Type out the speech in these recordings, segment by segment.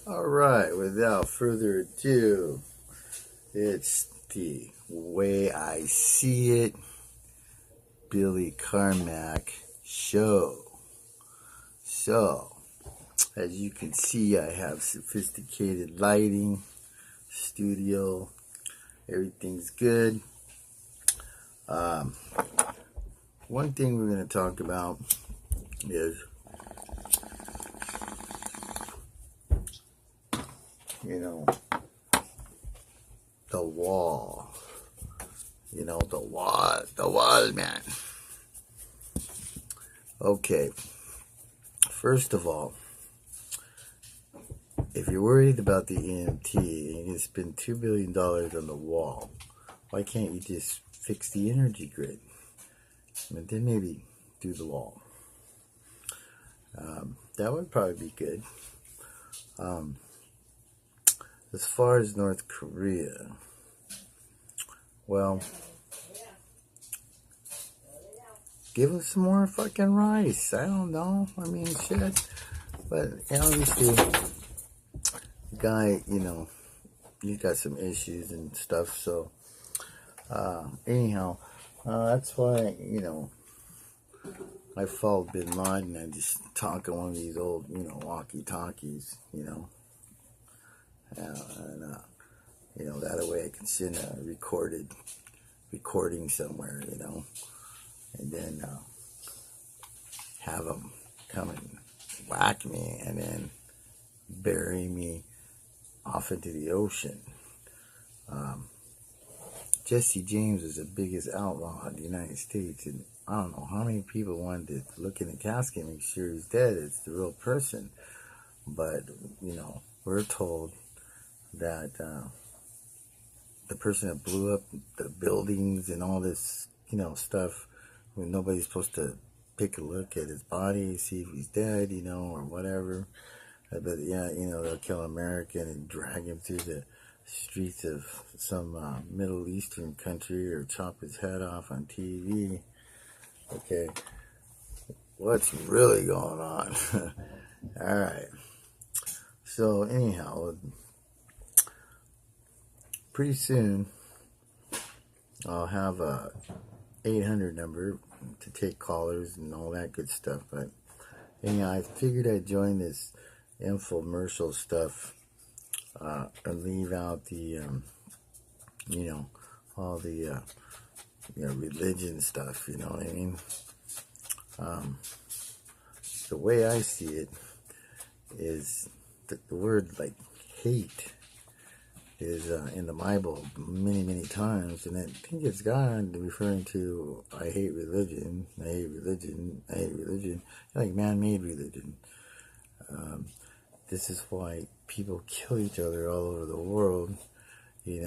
Alright, without further ado, it's the way I see it, Billy Carmack show. So, as you can see, I have sophisticated lighting, studio, everything's good. One thing we're going to talk about is, the wall. The wall, man. Okay, first of all, if you're worried about the EMT and you can spend $2 billion on the wall, why can't you just fix the energy grid? And then maybe do the wall. That would probably be good. As far as North Korea, well, give us some more fucking rice. I don't know. I mean, shit. But obviously, the guy, he's got some issues and stuff. So, anyhow, that's why, I followed Bin Laden and just talk on one of these old, walkie-talkies, and that way I can send a recording somewhere, and then have them come and whack me and then bury me off into the ocean. Jesse James was the biggest outlaw in the United States, and I don't know how many people wanted to look in the casket and make sure he's dead. It's the real person. But, we're told that the person that blew up the buildings and all this, stuff, when nobody's supposed to take a look at his body, see if he's dead, or whatever. But yeah, they'll kill an American and drag him through the streets of some Middle Eastern country or chop his head off on TV. Okay, what's really going on? Alright, so anyhow, pretty soon I'll have a 800 number to take callers and all that good stuff. But anyhow, I figured I'd join this infomercial stuff and leave out the all the religion stuff, you know what I mean? The way I see it is the word like hate is in the Bible many, many times, and I think it's God referring to I hate religion, I hate religion, I hate religion, like man-made religion. This is why people kill each other all over the world. They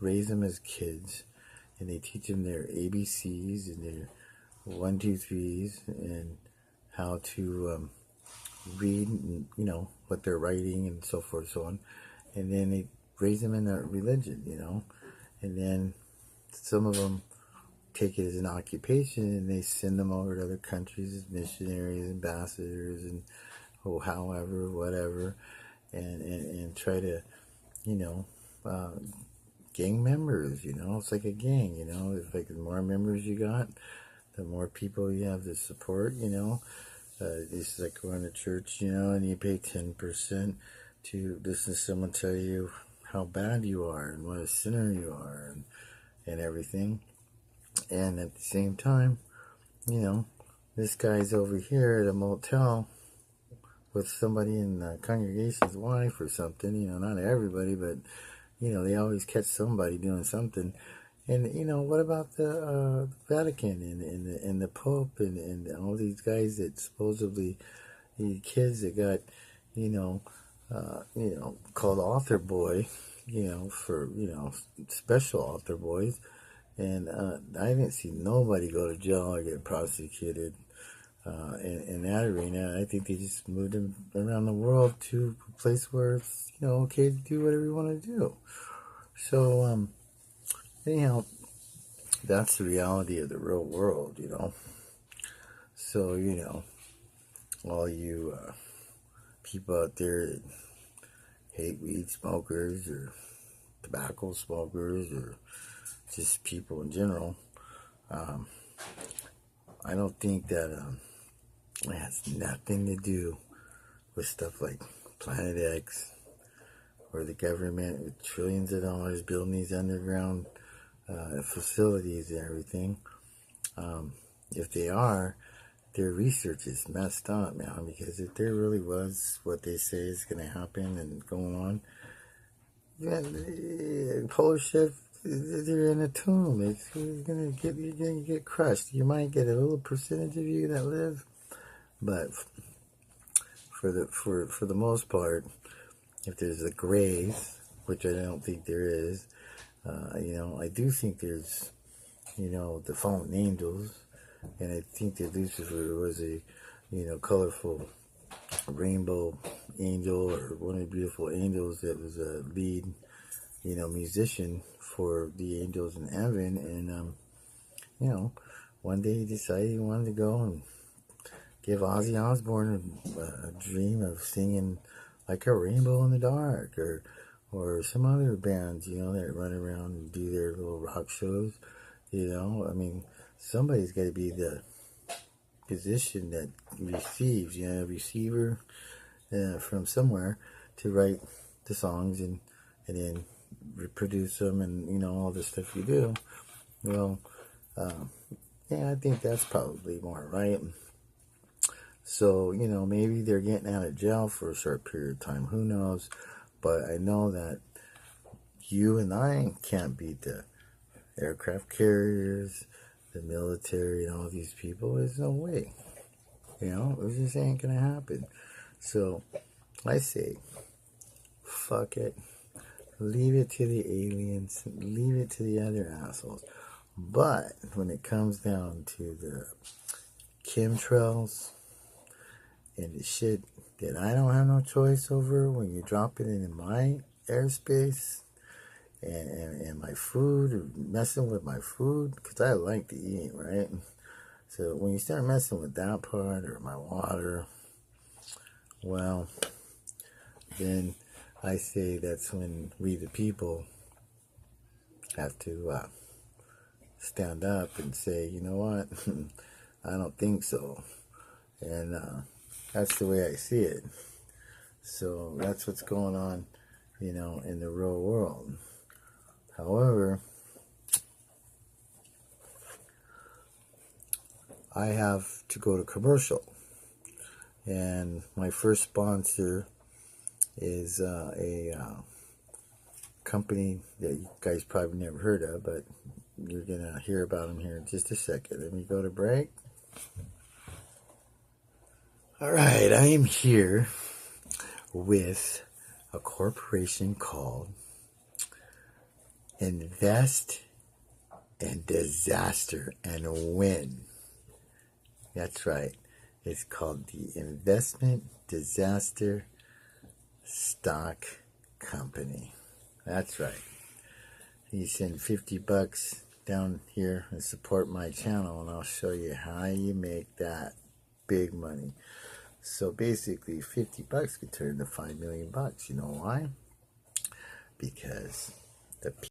raise them as kids, and they teach them their ABCs and their 1, 2, 3s, and how to read, and, what they're writing and so forth and so on. And then they raise them in their religion, and then some of them take it as an occupation, and they send them over to other countries as missionaries, ambassadors, and however, whatever, and try to, gang members, it's like a gang, it's like the more members you got, the more people you have to support, it's like going to church, and you pay 10% to listen to someone tell you how bad you are and what a sinner you are and everything. And at the same time, this guy's over here at a motel with somebody in the congregation's wife or something, not everybody, but, they always catch somebody doing something. And, what about the Vatican and the Pope and all these guys that supposedly, the kids that got, called author boy, for, special author boys. And I didn't see nobody go to jail or get prosecuted in that arena. I think they just moved them around the world to a place where it's, okay to do whatever you want to do. So, anyhow, that's the reality of the real world, So, all you people out there that hate weed smokers or tobacco smokers or just people in general. I don't think that it has nothing to do with stuff like Planet X or the government with trillions of dollars building these underground facilities and everything. If they are, their research is messed up, man, because if there really was what they say is going to happen and going on, yeah, polar shift, they're in a tomb. You're gonna get crushed. You might get a little percentage of you that live, but for the most part, if there's a grave, which I don't think there is, I do think there's, the fallen angels, and I think that Lucifer was a, colorful rainbow angel or one of the beautiful angels that was a lead, musician for the angels in heaven. And, one day he decided he wanted to go and give Ozzy Osbourne a dream of singing like a Rainbow in the Dark or some other bands, that run around and do their little rock shows. I mean, somebody's got to be the position that receives, a receiver from somewhere to write the songs and then reproduce them and, all the stuff you do. Well, I think that's probably more right. So, maybe they're getting out of jail for a short period of time. Who knows? But I know that you and I can't beat the aircraft carriers, the military, and all these people. There's no way. It just ain't going to happen. So, I say, fuck it. Leave it to the aliens. Leave it to the other assholes. But when it comes down to the chemtrails and the shit that I don't have no choice over when you drop it into my airspace and my food, or messing with my food, because I like to eat, right? So when you start messing with that part or my water, well, then I say that's when we the people have to stand up and say, you know what, I don't think so. And that's the way I see it. So that's what's going on, in the real world. However, I have to go to commercial. And my first sponsor is a company that you guys probably never heard of, but you're going to hear about them here in just a second. Let me go to break. All right, I am here with a corporation called Invest in Disaster and Win. That's right. It's called the Investment Disaster Stock Company. That's right. You send $50 down here and support my channel, and I'll show you how you make that big money. So basically, $50 could turn to $5 million. You know why? Because the